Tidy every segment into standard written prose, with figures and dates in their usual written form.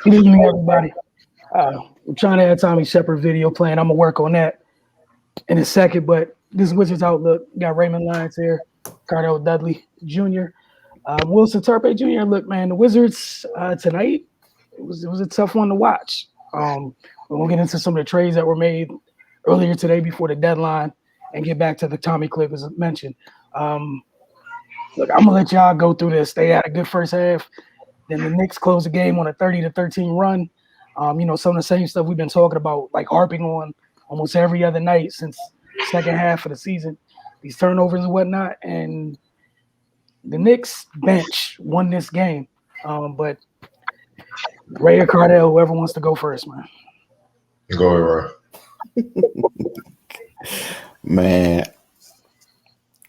Good evening, everybody. I'm trying to have Tommy Shepard video playing. I'm gonna work on that in a second. But this Wizards Outlook got Raymond Lyons here, Cardell Dudley Jr., Wilson Turpey Jr. Look, man, the Wizards tonight it was a tough one to watch. We'll get into some of the trades that were made earlier today before the deadline and get back to the Tommy clip as mentioned. Look, I'm gonna let y'all go through this. They had a good first half. Then the Knicks closed the game on a 30-13 run. Some of the same stuff we've been talking about, like harping on almost every other night since second half of the season. These turnovers and whatnot. And the Knicks bench won this game. But Ray or Cardell, whoever wants to go first, man. Go ahead, Man.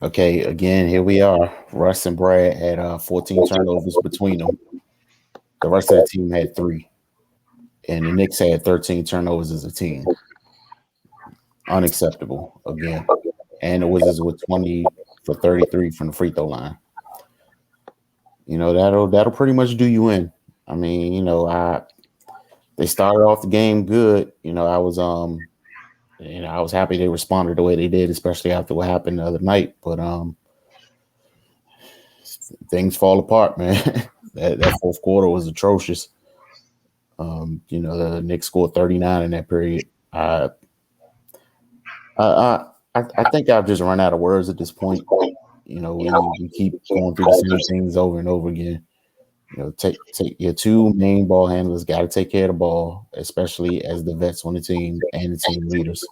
Okay, again, here we are. Russ and Brad had 14 turnovers between them. The rest of the team had 3. And the Knicks had 13 turnovers as a team. Unacceptable again. And the Wizards were 20 for 33 from the free throw line. That'll pretty much do you in. I mean, they started off the game good. I was happy they responded the way they did, especially after what happened the other night. But things fall apart, man. that fourth quarter was atrocious. The Knicks scored 39 in that period. I think I've just run out of words at this point. We keep going through the same things over and over again. Take your 2 main ball handlers got to take care of the ball, especially as the vets on the team and the team leaders.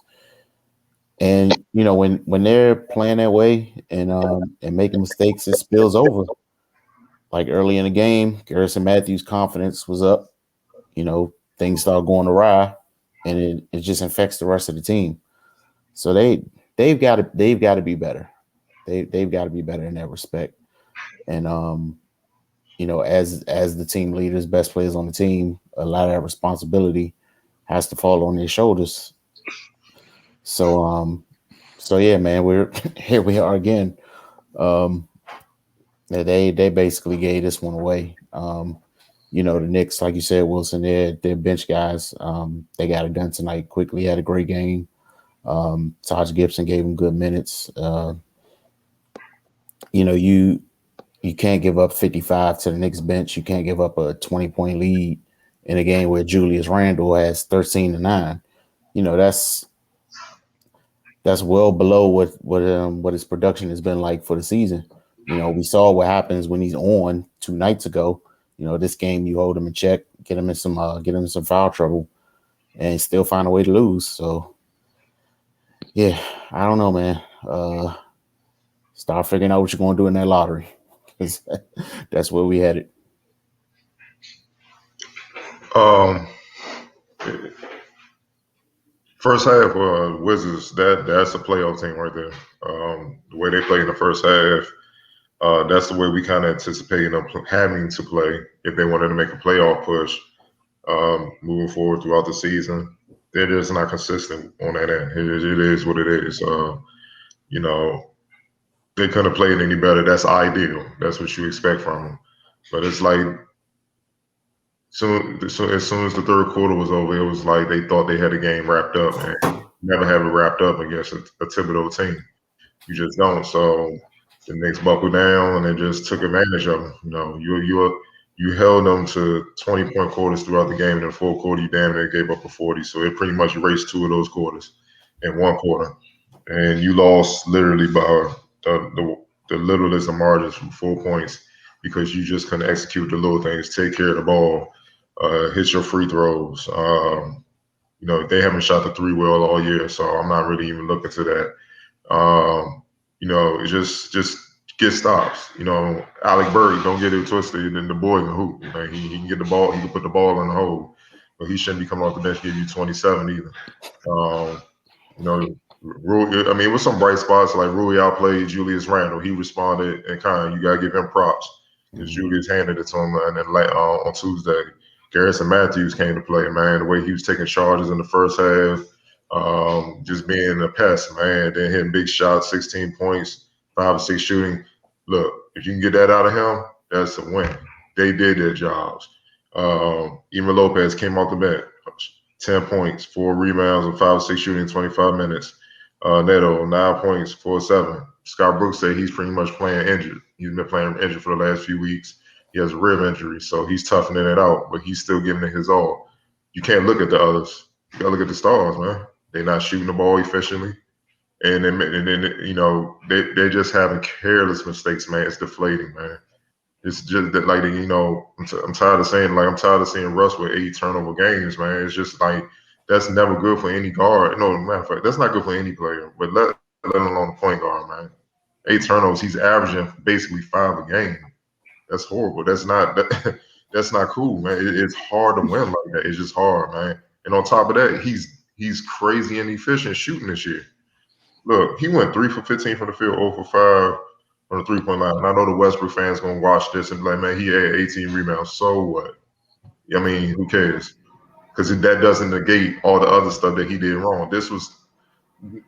And when they're playing that way and making mistakes, it spills over. Like early in the game, Garrison Matthews' confidence was up. Things start going awry, and it just infects the rest of the team. So they've got to be better. They've got to be better in that respect. And as the team leaders, best players on the team, a lot of that responsibility has to fall on their shoulders. So yeah, man, we're here. We are again. They basically gave this one away. The Knicks, like you said, Wilson, they're bench guys. They got it done tonight quickly. Had a great game. Taj Gibson gave him good minutes. You can't give up 55 to the Knicks bench. You can't give up a 20-point lead in a game where Julius Randle has 13-9. That's well below what his production has been like for the season. We saw what happens when he's on 2 nights ago. This game you hold him in check, get him in some foul trouble, and still find a way to lose. So, yeah, I don't know, man. Start figuring out what you're going to do in that lottery, because that's where we had it. First half, Wizards, that's a playoff team right there. The way they played in the first half, that's the way we kind of anticipated them having to play if they wanted to make a playoff push moving forward throughout the season. They're just not consistent on that end. It is what it is. They couldn't have played any better. That's ideal. That's what you expect from them. But it's like so as soon as the third quarter was over, it was like they thought they had the game wrapped up, and never have it wrapped up against a Thibodeau team. You just don't. So the Knicks buckled down and they just took advantage of them. You held them to 20-point quarters throughout the game. In the fourth quarter, you damn near gave up a 40. So it pretty much erased 2 of those quarters in one quarter, and you lost literally by the littlest of margins from 4 points because you just couldn't execute the little things, take care of the ball, hit your free throws. They haven't shot the 3 well all year, so I'm not really even looking to that. Just get stops. Alec Burke, don't get it twisted. And the boy can hoop. He can get the ball. He can put the ball in the hole, but he shouldn't be coming off the bench to give you 27 either. Rui, it was some bright spots like Rui outplayed Julius Randle. He responded and you gotta give him props because Julius handed it to him. And then on Tuesday, Garrison Matthews came to play. Man, the way he was taking charges in the first half, just being a pest, man. Then hitting big shots, 16 points, 5 or 6 shooting. Look, if you can get that out of him, that's a win. They did their jobs. Ema Lopez came off the bench, 10 points, 4 rebounds, and 5 or 6 shooting in 25 minutes. Neto, 9 points, 4 7. Scott Brooks said he's pretty much playing injured. He's been playing injured for the last few weeks. He has a rib injury, so he's toughening it out, but he's still giving it his all. You can't look at the others. You got to look at the stars, man. They're not shooting the ball efficiently. And then they're just having careless mistakes, man. It's deflating, man. It's just that, like, I'm tired of saying, like, I'm tired of seeing Russ with 8 turnover games, man. It's just like that's never good for any guard. No, matter of fact, that's not good for any player, but let alone the point guard, man. 8 turnovers, he's averaging basically 5 a game. That's horrible. That's not cool, man. It's hard to win like that. It's just hard, man. And on top of that, he's crazy inefficient shooting this year. Look, he went 3 for 15 from the field, 0 for 5 on the 3-point line. And I know the Westbrook fans gonna watch this and be like, man, he had 18 rebounds. So what? I mean, who cares? Because that doesn't negate all the other stuff that he did wrong. This was a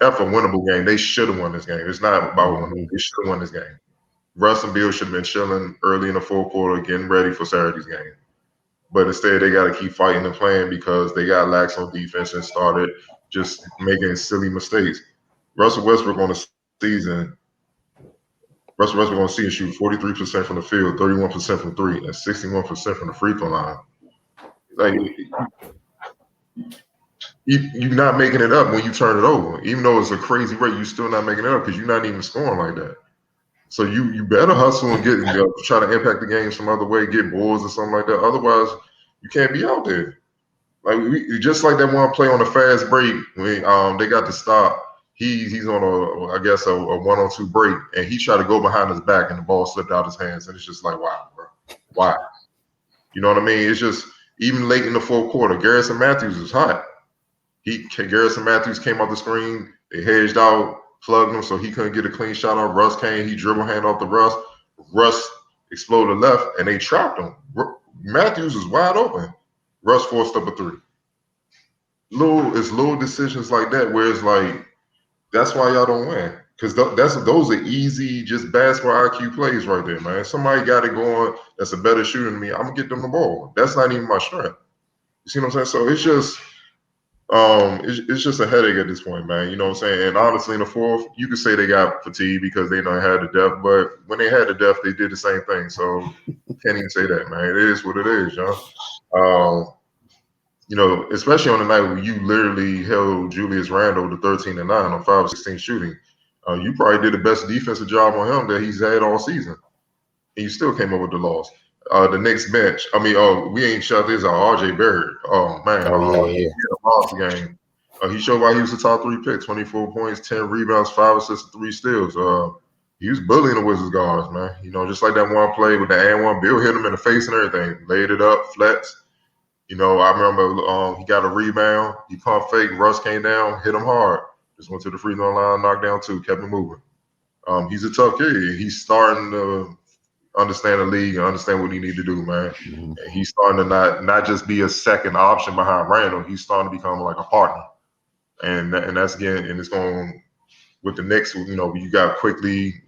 winnable game. They should have won this game. It's not about winning. They should have won this game. Russ and Bill should have been chilling early in the fourth quarter, getting ready for Saturday's game. But instead, they got to keep fighting and playing because they got lax on defense and started just making silly mistakes. Russell Westbrook on the season shoot 43% from the field, 31% from 3, and 61% from the free throw line. Like, you're not making it up when you turn it over. Even though it's a crazy rate, you're still not making it up because you're not even scoring like that. So you better hustle and try to impact the game some other way, get boards or something like that. Otherwise, you can't be out there. Like just like that one play on the fast break when they got to stop. He's on a 1-on-2 break, and he tried to go behind his back, and the ball slipped out his hands, and it's just like, wow, bro, why? You know what I mean? It's just even late in the fourth quarter, Garrison Matthews is hot. Garrison Matthews came off the screen, they hedged out, plugged him so he couldn't get a clean shot off. Russ came, he dribble hand off the Russ. Russ exploded left, and they trapped him. Matthews is wide open. Russ forced up a 3. Little decisions like that where it's like, that's why y'all don't win. Because those are easy, just basketball IQ plays right there, man. Somebody got it going that's a better shooter than me. I'm gonna get them the ball. That's not even my strength. You see what I'm saying? So it's just a headache at this point, man. You know what I'm saying? And honestly, in the fourth, you could say they got fatigued because they don't have the depth, but when they had the depth, they did the same thing. So can't even say that, man. It is what it is, y'all. Especially on the night where you literally held Julius Randle to 13 and 9 on 5-16 shooting. You probably did the best defensive job on him that he's had all season. And you still came up with the loss. The Knicks bench. We ain't shut this out. RJ Barrett. Oh, man. He had a monster game. He showed why he was the top 3 pick. 24 points, 10 rebounds, 5 assists, 3 steals. He was bullying the Wizards guards, man. Just like that one play with the and one. Bill hit him in the face and everything. Laid it up, flex. I remember he got a rebound. He pump fake. Russ came down, hit him hard. Just went to the free throw line, knocked down 2, kept him moving. He's a tough kid. He's starting to understand the league and understand what he need to do, man. Mm-hmm. And he's starting to not just be a second option behind Randall. He's starting to become like a partner. And that's again, and it's going with the Knicks. You got Quickly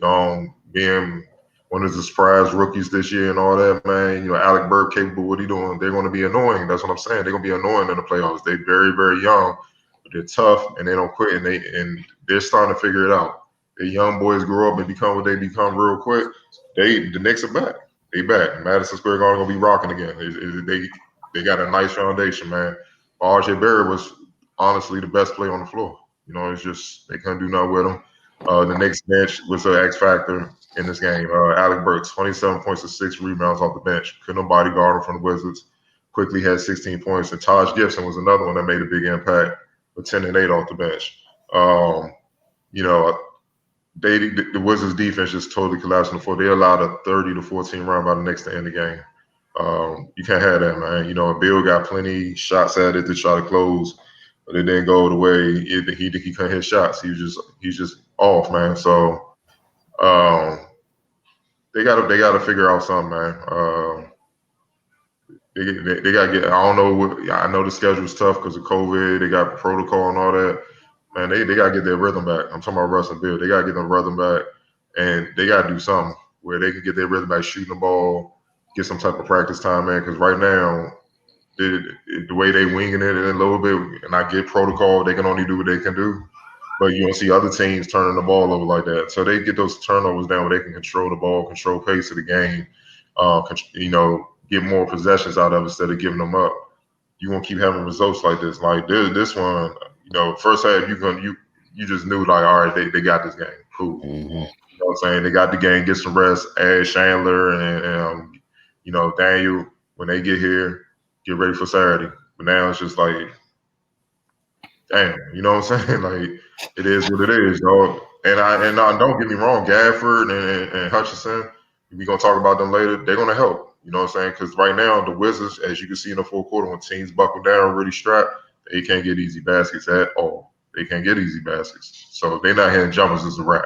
being one of the surprise rookies this year and all that, man. Alec Burke capable of what he's doing. They're going to be annoying. That's what I'm saying. They're going to be annoying in the playoffs. They're very, very young, but they're tough and they don't quit. And they're starting to figure it out. The young boys grow up and become what they become real quick. The Knicks are back. They back. Madison Square Garden going to be rocking again. They got a nice foundation, man. RJ Barrett was honestly the best player on the floor. It's just they couldn't do nothing with him. The Knicks bench was an X factor in this game. Alec Burks, 27 points and 6 rebounds off the bench. Couldn't nobody guard him from the Wizards. Quickly had 16 points. And Taj Gibson was another one that made a big impact with 10 and 8 off the bench. The Wizards defense just totally collapsed on the floor. They allowed a 30-14 run by the Knicks to end the game. You can't have that, man. Bill got plenty shots at it to try to close, but it didn't go the way he couldn't hit shots. He's just off, man. So they gotta figure out something, man. They gotta get. I don't know. I know the schedule's tough because of COVID. They got protocol and all that. Man, they gotta get their rhythm back. I'm talking about Russ and Bill. They gotta get their rhythm back, and they gotta do something where they can get their rhythm back, shooting the ball, get some type of practice time in, because right now, the way they winging it a little bit, and I get protocol, they can only do what they can do. But you don't see other teams turning the ball over like that. So they get those turnovers down where they can control the ball, control pace of the game, get more possessions out of it instead of giving them up. You won't keep having results like this. Like this one, first half you just knew like, all right, they got this game. Cool. Mm-hmm. You know what I'm saying? They got the game, get some rest, add Chandler and Daniel when they get here, get ready for Saturday. But now it's just like, damn, you know what I'm saying? Like, it is what it is, dog. And don't get me wrong, Gafford and Hutchinson, we're gonna talk about them later. They're gonna help. You know what I'm saying? Because right now the Wizards, as you can see in the fourth quarter, when teams buckle down, really strapped, they can't get easy baskets at all. They can't get easy baskets. So if they're not hitting jumpers, it's a wrap.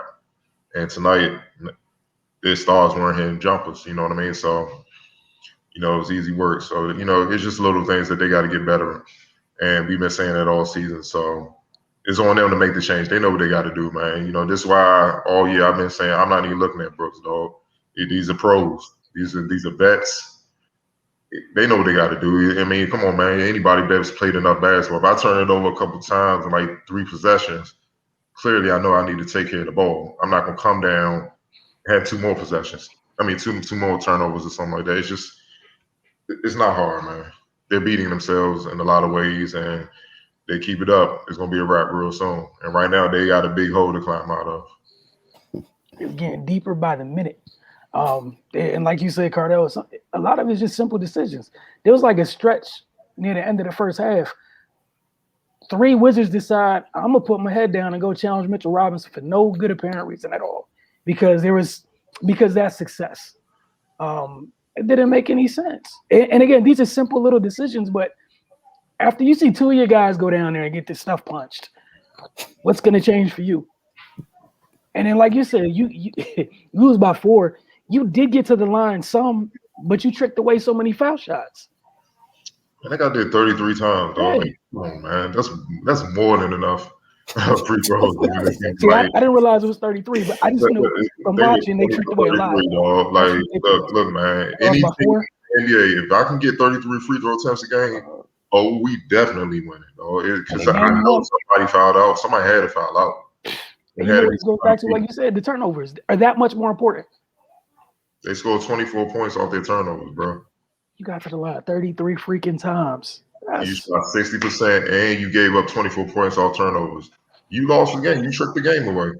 And tonight, their stars weren't hitting jumpers. You know what I mean? So, it was easy work. So, it's just little things that they got to get better. And we've been saying that all season. So it's on them to make the change. They know what they got to do, man. This is why all year I've been saying I'm not even looking at Brooks, dog. These are pros. These are vets. They know what they got to do. I mean, come on, man. Anybody that's played enough basketball. If I turn it over a couple times in like 3 possessions, clearly I know I need to take care of the ball. I'm not going to come down and have 2 more possessions. I mean, two more turnovers or something like that. It's not hard, man. They're beating themselves in a lot of ways, and they keep it up, it's going to be a wrap real soon. And right now, they got a big hole to climb out of. It's getting deeper by the minute. And like you said, Cardell, a lot of it's just simple decisions. There was like a stretch near the end of the first half. 3 Wizards decide, I'm going to put my head down and go challenge Mitchell Robinson for no good apparent reason at all. Because that's success. It didn't make any sense. And again, these are simple little decisions, but after you see 2 of your guys go down there and get this stuff punched, what's going to change for you? And then, like you said, you lose by 4. You did get to the line some, but you tricked away so many foul shots. I think I did 33 times, dog. Hey. Come on, man. That's more than enough free throws. See, I didn't realize it was 33, but I just knew from watching they tricked away a lot. Dog. Like, look, man. Anything in the NBA, if I can get 33 free throw attempts a game, we definitely win it, dog. Because I know somebody fouled out. Somebody had to foul out. And it goes back to, like you said, the turnovers are that much more important. They scored 24 points off their turnovers, bro. You got to the line 33 freaking times. You shot 60% and you gave up 24 points off turnovers. You lost the game. You tricked the game away.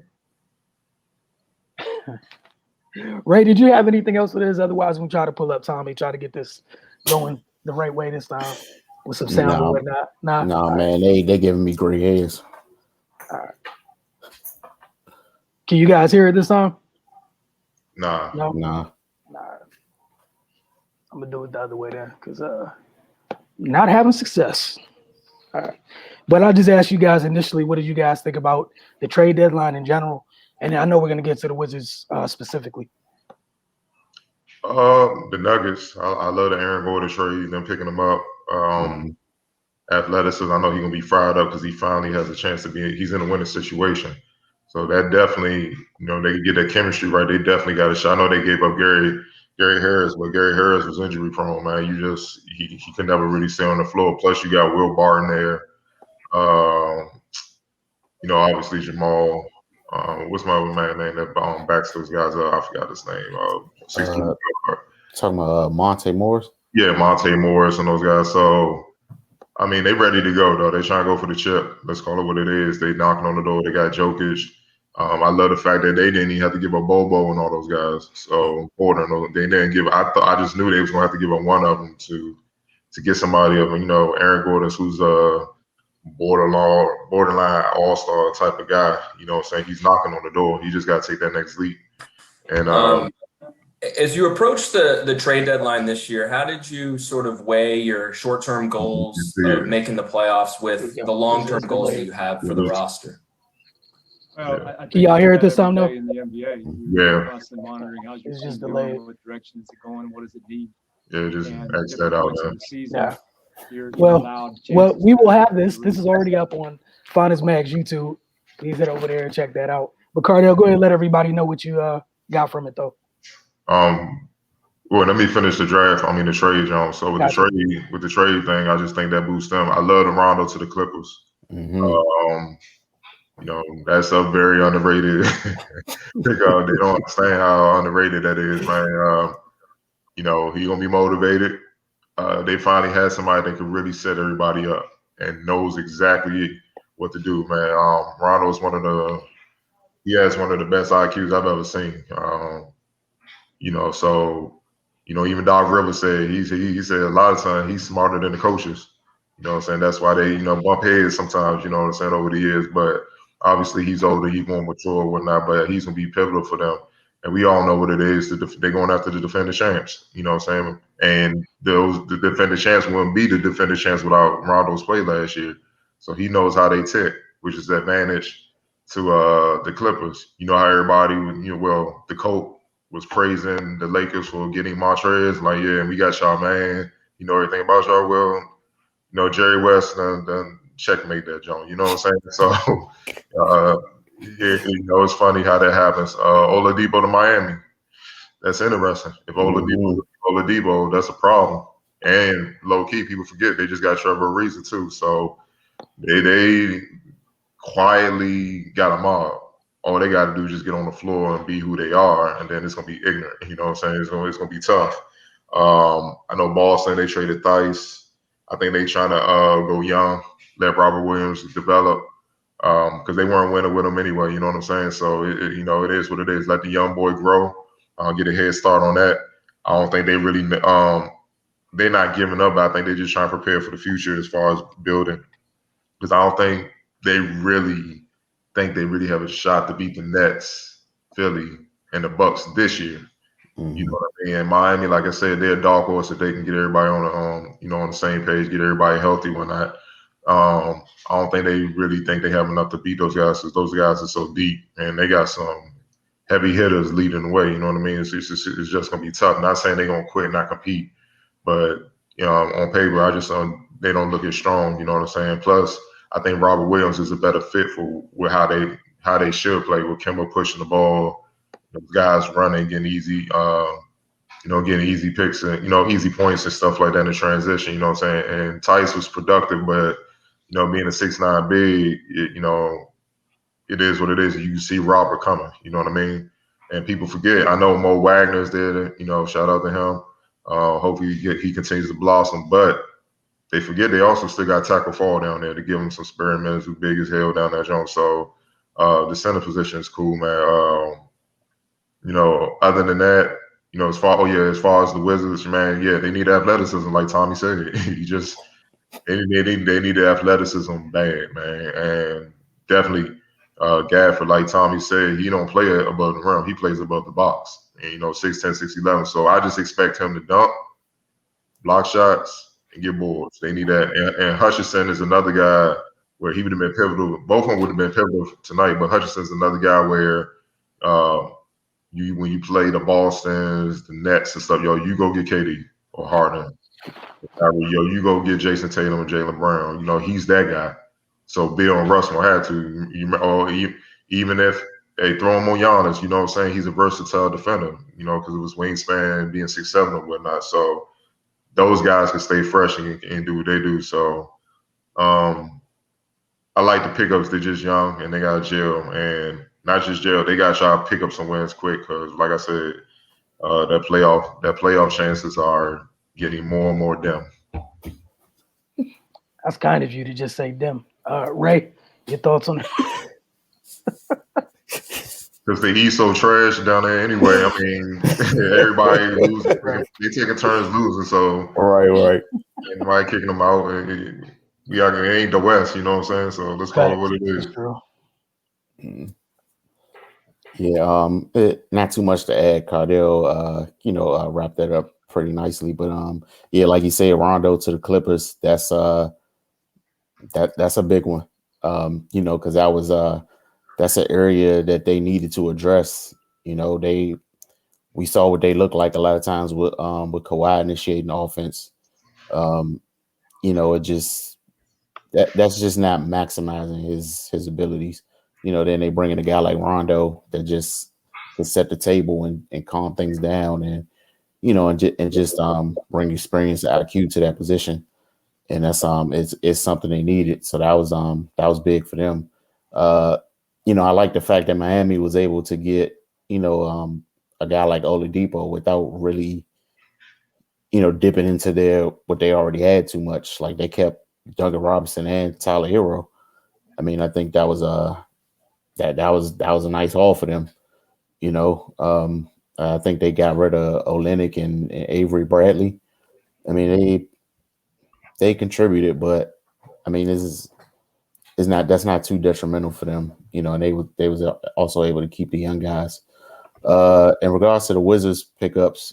Ray, did you have anything else for this? Otherwise, we try to pull up Tommy, try to get this going the right way this time with some sound and whatnot. Nah, man, they giving me gray hairs. All right. Can you guys hear it this time? Nah. I'm gonna do it the other way then, because not having success. All right. But I'll just ask you guys initially, what did you guys think about the trade deadline in general? And I know we're gonna get to the Wizards specifically. The Nuggets. I love the Aaron Gordon trade, them picking them up. Athleticism, I know he's gonna be fired up because he finally has a chance to he's in a winning situation. So that definitely, they can get that chemistry right. They definitely got a shot. I know they gave up Gary Harris, but Gary Harris was injury prone, man. He could never really stay on the floor. Plus, you got Will Barton there. Obviously Jamal. What's my other man name that backs those guys up? I forgot his name. Talking about Monte Morris? Yeah, Monte Morris and those guys. So, I mean, they ready to go, though. They trying to go for the chip. Let's call it what it is. They knocking on the door. They got Jokic. I love the fact that they didn't even have to give up Bobo and all those guys. So, they didn't give. I just knew they was gonna have to give up one of them to get somebody of them. Aaron Gordon, who's a borderline all-star type of guy. You know what I'm saying? He's knocking on the door. He just got to take that next leap. And as you approach the trade deadline this year, how did you sort of weigh your short-term goals of making the playoffs with the long-term goals that you have for the roster? Well, I think y'all hear it this time, though? in the NBA, Yeah. Constantly monitoring how's your It's team just doing, delayed. what direction is it going, what does it need? yeah, just And X different that out, points of man. the season, Yeah. you're Well, allowed Well, chances we will to have this. This is reset. already up on Finest Mag's YouTube. Please head over there and check that out. But Cardell, go ahead and let everybody know what you got from it, though. Well, let me finish the draft. I mean the trade, John. So with Gotcha. the trade thing, I just think that boosts them. I love the Rondo to the Clippers. Mm-hmm. That's a very underrated pickup. They don't understand how underrated that is, man. He's gonna be motivated. They finally had somebody that could really set everybody up and knows exactly what to do, man. Rondo's he has one of the best IQs I've ever seen. Even Doc Rivers said he said a lot of times he's smarter than the coaches. You know what I'm saying? That's why they, bump heads sometimes, you know what I'm saying, over the years. But obviously he's older, he's more mature and whatnot, but he's gonna be pivotal for them. And we all know what it is. They're going after the defending champs, you know what I'm saying? And the defending champs wouldn't be the defending champs without Rondo's play last year. So he knows how they tick, which is the advantage to the Clippers. You know how everybody, the coach was praising the Lakers for getting Montrez. Like, yeah, we got y'all, man. You know everything about y'all. Well, Jerry West done checkmate that, John. You know what I'm saying? So, it's funny how that happens. Oladipo to Miami. That's interesting. If Oladipo, that's a problem. And low key, people forget they just got Trevor Ariza too. So they quietly got a mob. All they got to do is just get on the floor and be who they are, and then it's gonna be ignorant. You know what I'm saying? It's gonna be tough. I know Boston, they traded Theis. I think they trying to go young, let Robert Williams develop because they weren't winning with him anyway. You know what I'm saying? So it is what it is. Let the young boy grow, get a head start on that. I don't think they really they're not giving up. I think they're just trying to prepare for the future as far as building, because I don't think they really have a shot to beat the Nets, Philly, and the Bucks this year. Mm-hmm. You know what I mean? And Miami, like I said, they're a dark horse if they can get everybody on the same page, get everybody healthy when not. I don't think they really think they have enough to beat those guys, because those guys are so deep and they got some heavy hitters leading the way. You know what I mean? It's just gonna be tough. Not saying they're gonna quit, not compete, but on paper, I just they don't look as strong. You know what I'm saying? Plus, I think Robert Williams is a better fit for how they should play, with Kemba pushing the ball, the guys running, getting easy, getting easy picks and easy points and stuff like that in the transition. You know what I'm saying? And Theis was productive, but being a 6'9" big, it is what it is. You see Robert coming. You know what I mean? And people forget. I know Mo Wagner's there. Shout out to him. Hopefully he continues to blossom, but they forget they also still got Tackle Fall down there to give him some spare minutes, who's big as hell down there, Jones. So the center position is cool, man. Other than that, as far as the Wizards, man, yeah, they need athleticism, like Tommy said. They need the athleticism bad, man, and definitely Gafford, like Tommy said, he don't play above the rim, he plays above the box. And 6'10", 6'11". So I just expect him to dunk, block shots, and get boards. They need that. And Hutchinson is another guy where he would have been pivotal. Both of them would have been pivotal tonight, but Hutchinson's another guy where when you play the Bostons, the Nets and stuff, you go get KD or Harden. You go get Jason Tatum and Jaylen Brown. He's that guy. So Bill and Russ will have to. Even if they throw him on Giannis, you know what I'm saying? He's a versatile defender, because of his wingspan, being 6'7" and whatnot. So those guys can stay fresh and do what they do. So I like the pickups. They're just young and they got jail, and not just jail. They got y'all pick up some wins quick, because, like I said, that playoff chances are getting more and more dim. That's kind of you to just say dim. Ray, your thoughts on that? Because the East so trash down there anyway. I mean, everybody losing. They taking turns losing. So Right. Anybody kicking them out. It ain't the West. You know what I'm saying? So let's call it what it is. That's true. Yeah, not too much to add. Cardell, wrapped that up pretty nicely. But yeah, like you say, Rondo to the Clippers, that's a big one. Because that was that's an area that they needed to address. We saw what they look like a lot of times with Kawhi initiating offense. It just that's just not maximizing his abilities. Then they bring in a guy like Rondo that just can set the table and calm things down. And and just bring experience IQ to that position. And that's it's something they needed. So that was big for them. I like the fact that Miami was able to get, a guy like Oladipo without really, dipping into what they already had too much. Like they kept Duncan Robinson and Tyler Hero. I mean, I think that was that was a nice haul for them. I think they got rid of Olynyk and Avery Bradley. I mean, they contributed, but I mean, that's not too detrimental for them, and they was also able to keep the young guys. In regards to the Wizards pickups,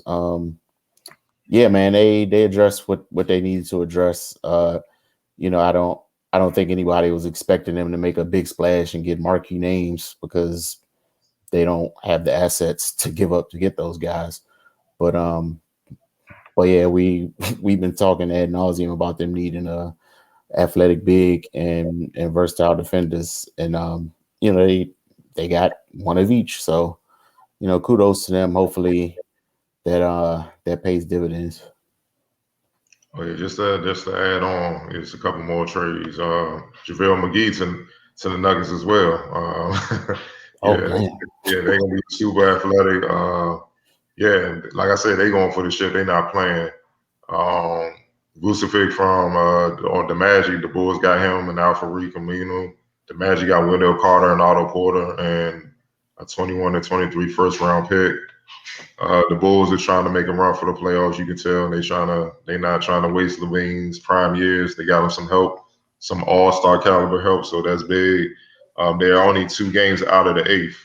yeah, man, they addressed what they needed to address. I don't think anybody was expecting them to make a big splash and get marquee names because they don't have the assets to give up to get those guys. But yeah, we've been talking ad nauseum about them needing a athletic big and versatile defenders, and they got one of each. So kudos to them. Hopefully that pays dividends. Oh yeah, just to add on, it's a couple more trades. JaVale McGee to the Nuggets as well. Oh yeah, man, yeah, they're gonna be super athletic. Yeah, like I said, they going for the shit. They not playing. Vucevic from on the Magic, the Bulls got him and Alfred Camino. The Magic got Wendell Carter and Otto Porter and a 21 and 23 first round pick. The Bulls are trying to make a run for the playoffs. You can tell they're not trying to waste Levine's prime years. They got him some help, some all-star caliber help. So that's big. They're only 2 games out of the 8th,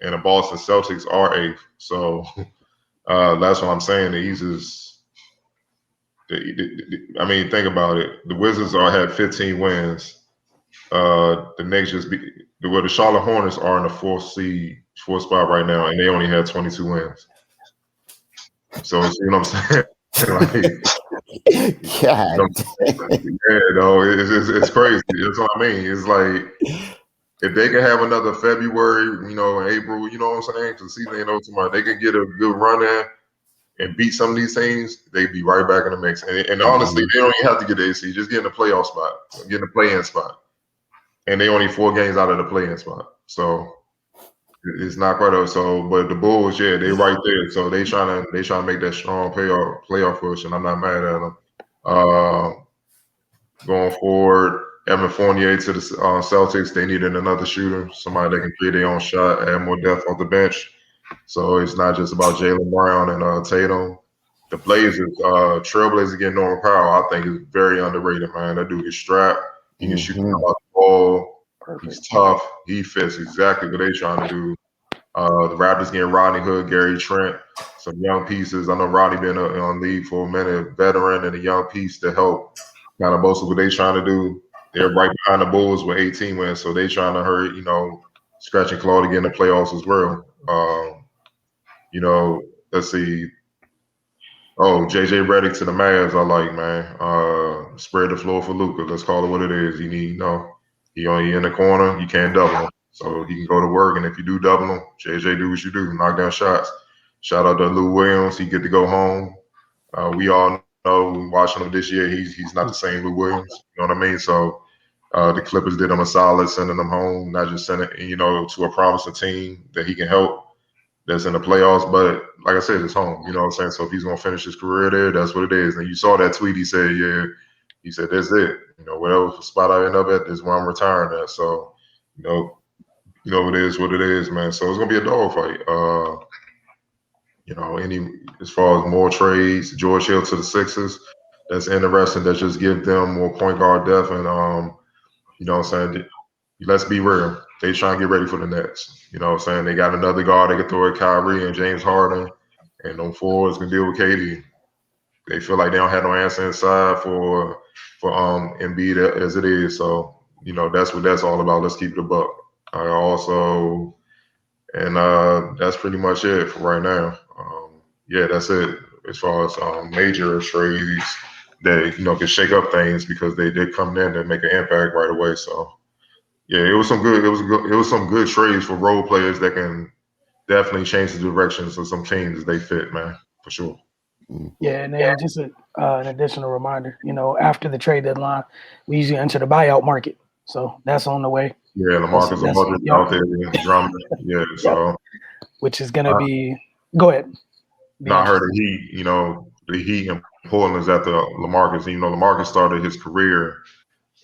and the Boston Celtics are 8th. So that's what I'm saying. The East is. I mean, think about it. The Wizards had 15 wins. The Knicks the Charlotte Hornets are in the 4th spot right now, and they only had 22 wins. So you know what I'm saying? God. Yeah, no, it's crazy. That's what I mean. It's like if they can have another February, April, you know what I'm saying? Because the season ain't over tomorrow. They can get a good run in and beat some of these teams, they'd be right back in the mix. And honestly, they don't even have to get the AC. Just get in the playoff spot, get in the play-in spot. And they only 4 games out of the play-in spot. So it's not quite up. So, but the Bulls, yeah, they right there. So they trying to make that strong playoff push, and I'm not mad at them. Going forward, Evan Fournier to the Celtics. They needed another shooter, somebody that can create their own shot, add more depth off the bench. So it's not just about Jaylen Brown and Tatum. The Blazers, Trailblazers getting Norman Powell, I think is very underrated, man. That dude is strapped. He can shoot the ball. He's tough. He fits exactly what they're trying to do. The Raptors getting Rodney Hood, Gary Trent, some young pieces. I know Rodney been on league for a minute, veteran and a young piece to help kind of most of what they're trying to do. They're right behind the Bulls with 18 wins, so they trying to hurry, scratch and claw to get in the playoffs as well. Let's see. Oh, JJ Redick to the Mavs, I like, man. Spread the floor for Luka. Let's call it what it is. He only in the corner. You can't double him. So he can go to work, and if you do double him, JJ do what you do, knock down shots. Shout out to Lou Williams. He get to go home. We all know watching him this year, he's not the same Lou Williams. You know what I mean? So the Clippers did him a solid sending him home, not just sending to a promising team that he can help that's in the playoffs. But like I said, it's home. You know what I'm saying? So if he's gonna finish his career there, that's what it is. And you saw that tweet. He said, that's it. Whatever spot I end up at is where I'm retiring at. So, it is what it is, man. So it's gonna be a dogfight. As far as more trades, George Hill to the Sixers, that's interesting. That just give them more point guard depth, and you know what I'm saying. Let's be real. They trying to get ready for the Nets. You know what I'm saying? They got another guard they can throw at Kyrie and James Harden, and them forwards can deal with KD. They feel like they don't have no answer inside for Embiid as it is. So that's what that's all about. Let's keep it a buck. That's pretty much it for right now. Yeah, that's it as far as major trades that can shake up things because they did come in and make an impact right away. So yeah, it was some good trades for role players that can definitely change the directions of some teams as they fit, man, for sure. Yeah, and then just an additional reminder, after the trade deadline, we usually enter the buyout market. So that's on the way. Yeah, LaMarcus Aldridge out there drumming. Yeah, so which is gonna be. Go ahead. No, I heard the Heat in Portland is after LaMarcus. LaMarcus started his career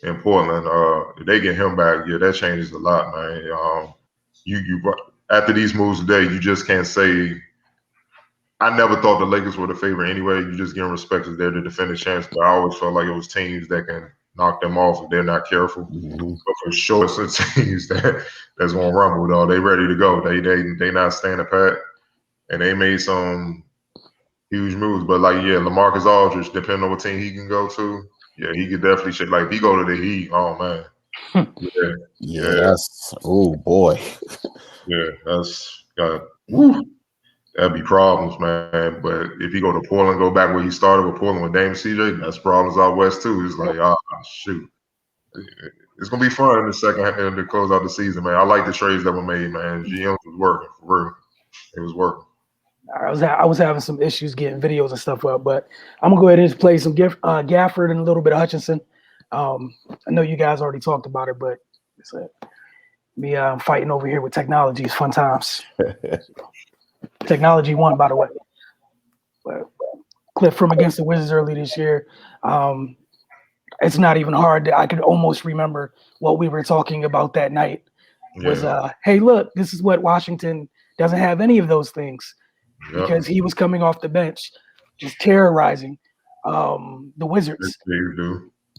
in Portland. If they get him back, yeah, that changes a lot, man. You after these moves today, you just can't say. I never thought the Lakers were the favorite anyway. You just give them respect because they're the defending champs. But I always felt like it was teams that can knock them off if they're not careful. Mm-hmm. But for sure, it's the teams that's gonna rumble though. They ready to go. They not standing pat, and they made some huge moves. But LaMarcus Aldridge, depending on what team he can go to, yeah, he could definitely shake. Like if he go to the Heat, oh man, yeah, that's oh boy, yeah, that's that'd be problems, man. But if he go to Portland, go back where he started with Portland with Dame CJ, that's problems out west too. It's like, shoot. It's gonna be fun in the second and to close out the season, man. I like the trades that were made, man. GM was working for real. It was working. I was having some issues getting videos and stuff up, but I'm gonna go ahead and just play some Gafford and a little bit of Hutchinson. I know you guys already talked about it, but it's me fighting over here with technology is fun times. Technology won, by the way. But clip from against the Wizards early this year. It's not even hard. I could almost remember what we were talking about that night. Was hey, look, this is what Washington doesn't have any of those things. Because he was coming off the bench, just terrorizing the Wizards.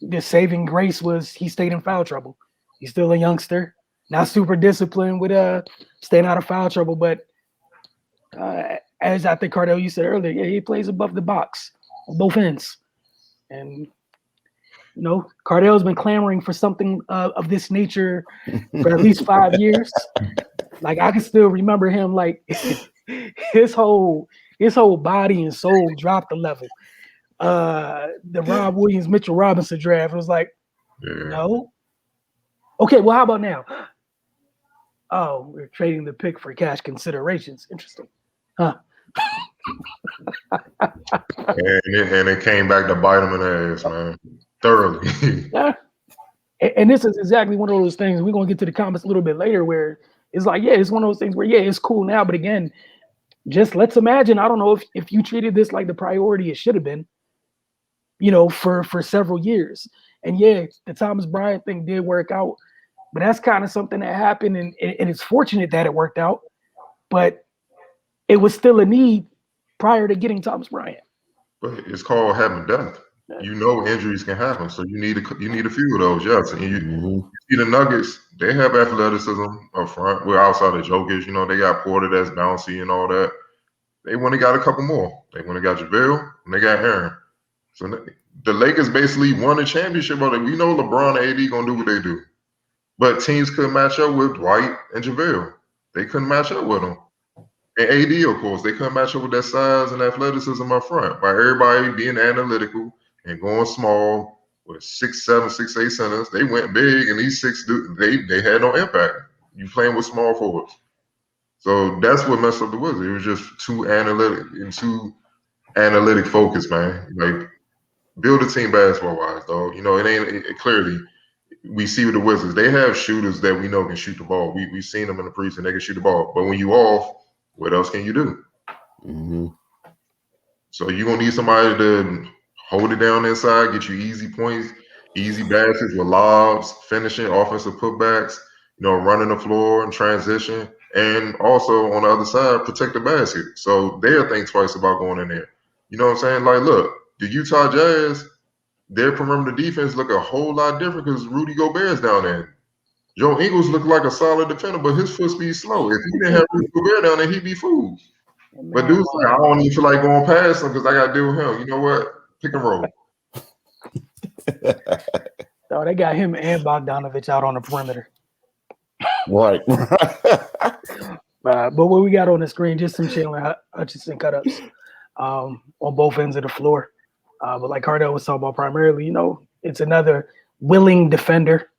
The saving grace was he stayed in foul trouble. He's still a youngster, not super disciplined with staying out of foul trouble. But as I think Cardell, you said earlier, yeah, he plays above the box on both ends. And Cardell's been clamoring for something of this nature for at least 5 years. Like I can still remember him like. His whole body and soul dropped a level. The Rob Williams, Mitchell Robinson draft was like, no. Okay, well, how about now? Oh, we're trading the pick for cash considerations. Interesting, huh? and it came back to bite him in the ass, man, thoroughly. Yeah. And this is exactly one of those things. We're gonna get to the comments a little bit later, where it's like, yeah, it's one of those things where it's cool now, but again. Just let's imagine, I don't know if you treated this like the priority it should have been, for several years. And the Thomas Bryant thing did work out, but that's kind of something that happened and it's fortunate that it worked out, but it was still a need prior to getting Thomas Bryant. But it's called having depth. Injuries can happen, so you need a few of those, yes. And you see the Nuggets, they have athleticism up front. We're outside of Jokic, they got Porter that's bouncy and all that. They went and got a couple more. They went and got JaVale and they got Aaron. So the Lakers basically won a championship. But we know LeBron and AD gonna do what they do. But teams couldn't match up with Dwight and JaVale. They couldn't match up with them. And AD, of course, they couldn't match up with that size and athleticism up front. By everybody being analytical and going small with 6'7", 6'8" centers, they went big, and these six they had no impact. You playing with small forwards. So that's what messed up the Wizards. It was just too analytic focused, man. Like build a team basketball wise, though. Clearly we see with the Wizards, they have shooters that we know can shoot the ball. We've seen them in the preseason, they can shoot the ball. But when you off, what else can you do? Mm-hmm. So you're gonna need somebody to hold it down inside, get you easy points, easy baskets with lobs, finishing, offensive putbacks, running the floor and transition. And also on the other side, protect the basket. So they'll think twice about going in there. You know what I'm saying? Like, look, the Utah Jazz, their perimeter defense look a whole lot different because Rudy Gobert's down there. Joe Ingles looked like a solid defender, but his foot speed slow. If he didn't have Rudy Gobert down there, he'd be fooled. But dude's like, I don't even feel like going past him because I got to deal with him. You know what? Pick and roll. So they got him and Bogdanovich out on the perimeter. Right. But what we got on the screen, just some Chandler Hutchinson cut-ups on both ends of the floor. But like Cardell was talking about primarily, it's another willing defender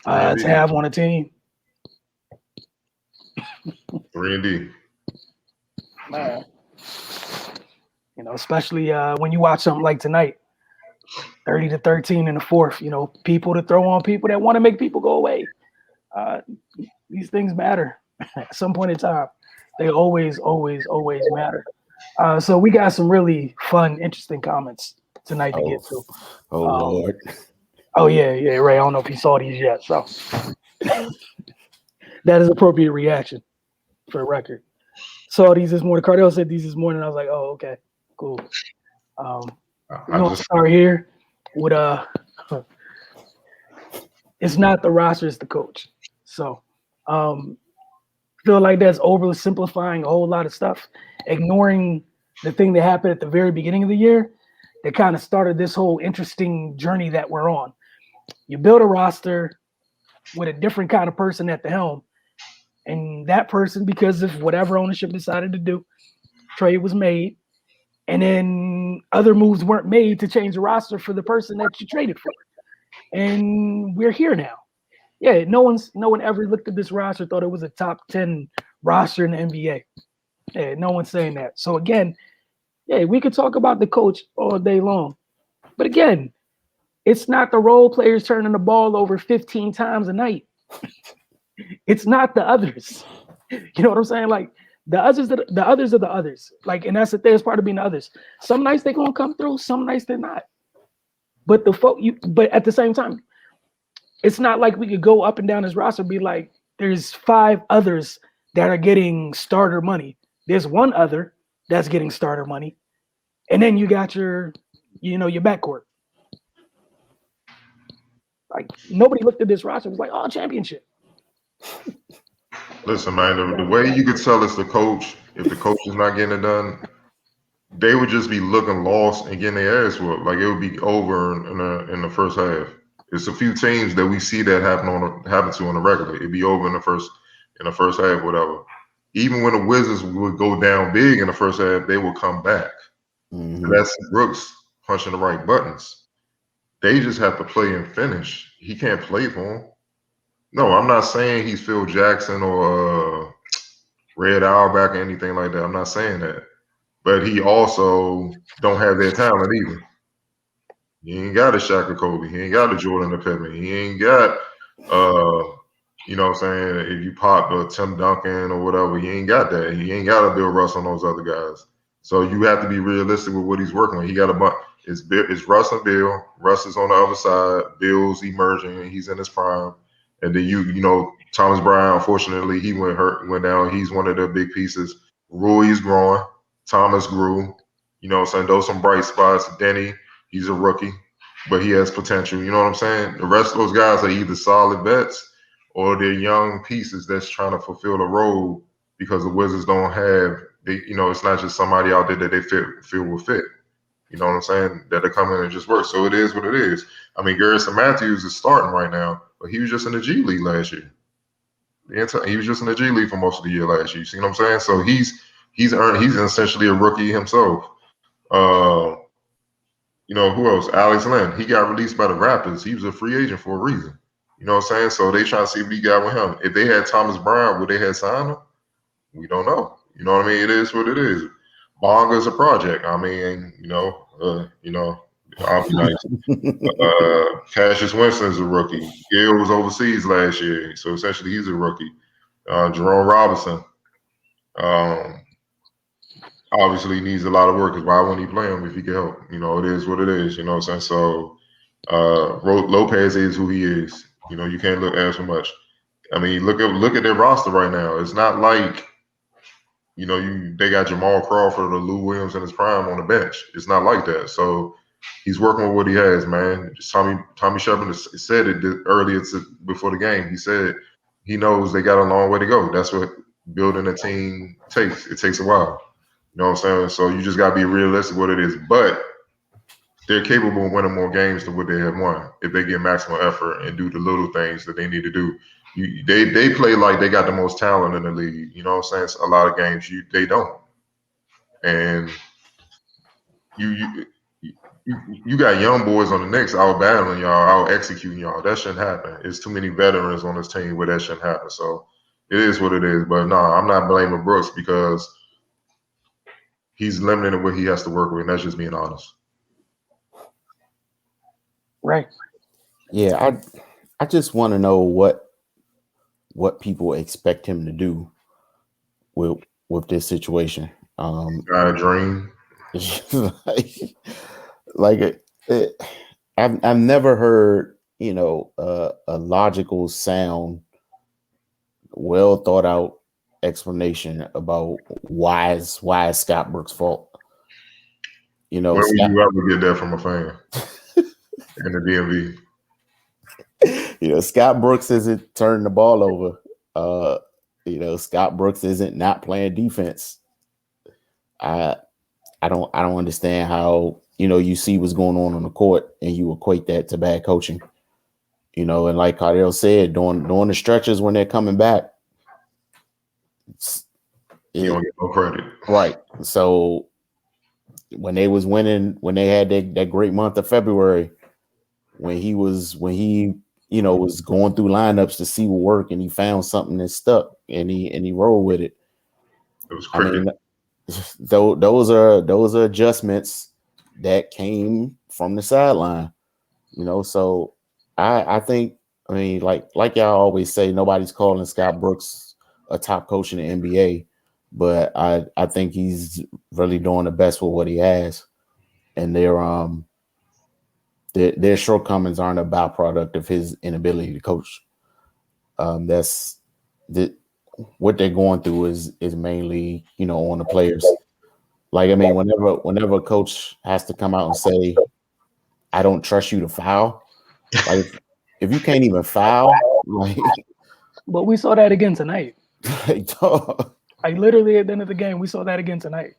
to have on a team. 3 and D. Especially when you watch something like tonight, 30-13 in the fourth. People to throw on people that want to make people go away. These things matter at some point in time. They always, always, always matter. So we got some really fun, interesting comments tonight to get to. Lord. Oh yeah, Ray. I don't know if you saw these yet. So that is appropriate reaction for the record. Saw these this morning. Cardell said these this morning. I was like, oh, okay, cool. We're gonna start here with it's not the roster, it's the coach. So feel like that's overly simplifying a whole lot of stuff, ignoring the thing that happened at the very beginning of the year that kind of started this whole interesting journey that we're on. You build a roster with a different kind of person at the helm, and that person, because of whatever ownership decided to do, trade was made, and then other moves weren't made to change the roster for the person that you traded for. And we're here now. Yeah, no one ever looked at this roster, thought it was a top 10 roster in the NBA. Yeah, no one's saying that. So again, yeah, we could talk about the coach all day long. But again, it's not the role players turning the ball over 15 times a night. It's not the others. You know what I'm saying? Like the others are the others. Like, and that's the thing, it's part of being the others. Some nights they're gonna come through, some nights they're not. But but at the same time, it's not like we could go up and down this roster and be like, there's 5 others that are getting starter money. There's one other that's getting starter money. And then you got your backcourt. Like nobody looked at this roster and was like, oh, championship. Listen, man, the way you could tell it's the coach, if the coach is not getting it done, they would just be looking lost and getting their ass whooped. Like it would be over in the first half. It's a few teams that we see that happen to on the regular. It'd be over in the first half, whatever. Even when the Wizards would go down big in the first half, they would come back. Mm-hmm. That's Brooks punching the right buttons. They just have to play and finish. He can't play for them. No, I'm not saying he's Phil Jackson or Red Auerbach or anything like that. I'm not saying that. But he also don't have that talent either. He ain't got a Shaq or Kobe. He ain't got a Jordan or Pippen. He ain't got, you know what I'm saying, if you pop a Tim Duncan or whatever, he ain't got that. He ain't got a Bill Russell and those other guys. So you have to be realistic with what he's working with. He got a bunch. It's Russ and Bill. Russ is on the other side. Bill's emerging, and he's in his prime. And then you know, Thomas Bryant, unfortunately, he went down. He's one of the big pieces. Rui's growing. Thomas grew. You know what I'm saying? Those some bright spots. Denny, he's a rookie, but he has potential. You know what I'm saying? The rest of those guys are either solid vets or they're young pieces that's trying to fulfill the role because the Wizards don't have, it's not just somebody out there that they feel will fit. You know what I'm saying? That they come in and just work. So it is what it is. I mean, Garrison Matthews is starting right now, but he was just in the G League last year. He was just in the G League for most of the year last year. You see what I'm saying? So he's essentially a rookie himself. Who else? Alex Len. He got released by the Raptors. He was a free agent for a reason. You know what I'm saying? So they trying to see what he got with him. If they had Thomas Bryant, would they have signed him? We don't know. You know what I mean? It is what it is. Bonga's a project. I mean, I'll be nice. Cassius Winston is a rookie. Gill was overseas last year, so essentially he's a rookie. Jerome Robinson. Obviously needs a lot of work because why wouldn't he play him if he can help? It is what it is. You know what I'm saying? So Lopez is who he is. You can't look as much. I mean, look at their roster right now. It's not like they got Jamal Crawford or Lou Williams in his prime on the bench. It's not like that. So he's working with what he has, man. Tommy Shepard said it earlier before the game. He said he knows they got a long way to go. That's what building a team takes. It takes a while. You know what I'm saying? So you just got to be realistic what it is. But they're capable of winning more games than what they have won if they get maximum effort and do the little things that they need to do. They play like they got the most talent in the league. You know what I'm saying? A lot of games they don't. And you got young boys on the Knicks out battling y'all, out executing y'all. That shouldn't happen. It's too many veterans on this team where that shouldn't happen. So it is what it is. But no, I'm not blaming Brooks because he's limited in what he has to work with, and that's just being honest. Right. Yeah, I just want to know what people expect him to do with this situation. Got a dream. I've never heard, a logical, sound, well thought out explanation about why is Scott Brooks' fault. Where would you ever get that from a fan in the DMV? Scott Brooks isn't turning the ball over. Scott Brooks isn't not playing defense. I don't understand how, you see what's going on the court and you equate that to bad coaching. And like Cardell said, during the stretches when they're coming back, You don't get no credit. Right. So when they was winning, when they had that great month of February, when he was going through lineups to see what worked, and he found something that stuck, and he rolled with it. It was cricket. Those are adjustments that came from the sideline. So I think, like y'all always say, nobody's calling Scott Brooks a top coach in the NBA, but I think he's really doing the best with what he has, and their shortcomings aren't a byproduct of his inability to coach. What they're going through is mainly, on the players. Whenever a coach has to come out and say, I don't trust you to foul, like if you can't even foul, but we saw that again tonight. Literally at the end of the game, we saw that again tonight.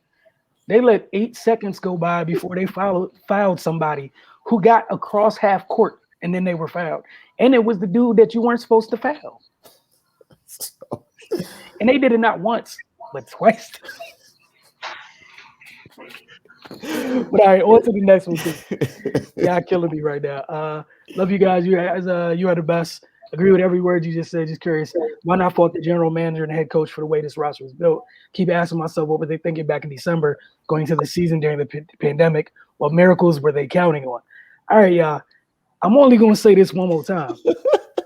They let 8 seconds go by before they fouled somebody who got across half court, and then they were fouled. And it was the dude that you weren't supposed to foul. And they did it not once, but twice. But all right, on to the next one. Yeah, killing me right now. Love you guys. You are the best. Agree with every word you just said. Just curious, why not fault the general manager and head coach for the way this roster was built? Keep asking myself, what were they thinking back in December going into the season during the pandemic? What miracles were they counting on? All right, y'all. I'm only going to say this one more time.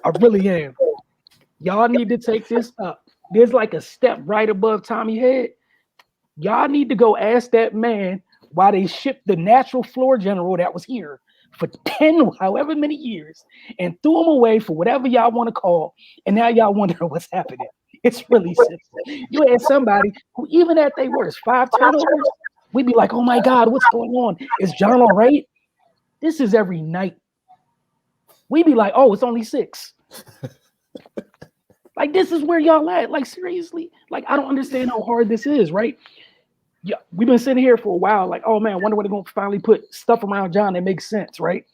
I really am. Y'all need to take this up. There's like a step right above Tommy head. Y'all need to go ask that man why they shipped the natural floor general that was here for 10, however many years, and threw him away for whatever y'all want to call, and now y'all wonder what's happening. It's really simple. You had somebody who, even at their worst, 5 turnovers, we'd be like, oh my God, what's going on? Is John all right? This is every night. We'd be like, oh, it's only 6. Like, this is where y'all at. Like, seriously? Like, I don't understand how hard this is, right? Yeah, we've been sitting here for a while, like, oh man, I wonder when they're going to finally put stuff around John that makes sense, right?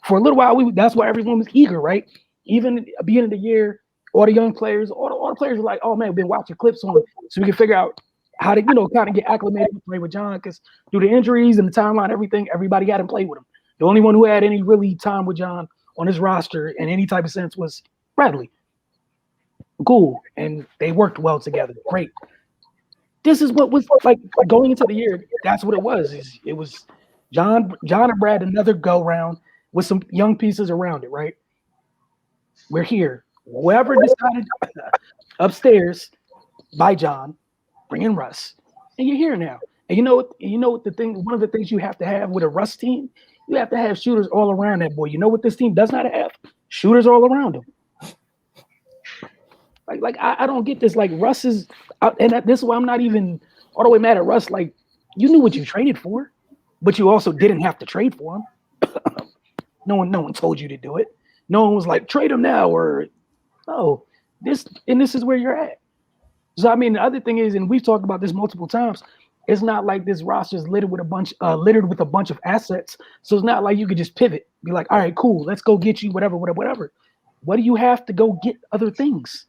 For a little while, that's why everyone was eager, right? Even at the beginning of the year, all the young players, all the players were like, oh man, we've been watching clips on it, so we can figure out how to, kind of get acclimated to play with John, because due to injuries and the timeline, everything, everybody hadn't played with him. The only one who had any really time with John on his roster in any type of sense was Bradley. Cool, and they worked well together. Great. This is what was like going into the year. That's what it was. It was John and Brad, another go round with some young pieces around it, right? We're here. Whoever decided upstairs by John, bring in Russ, and you're here now. And you know what the thing, one of the things you have to have with a Russ team, you have to have shooters all around that boy. You know what this team does not have? Shooters all around him. Like I don't get this. Like Russ is, and this is why I'm not even all the way mad at Russ. Like, you knew what you traded for, but you also didn't have to trade for him. No one told you to do it. No one was like, trade him now, or no. This is where you're at. So I mean, the other thing is, and we've talked about this multiple times, it's not like this roster is littered with a bunch of assets. So it's not like you could just pivot, be like, all right, cool, let's go get you whatever. What do you have to go get other things?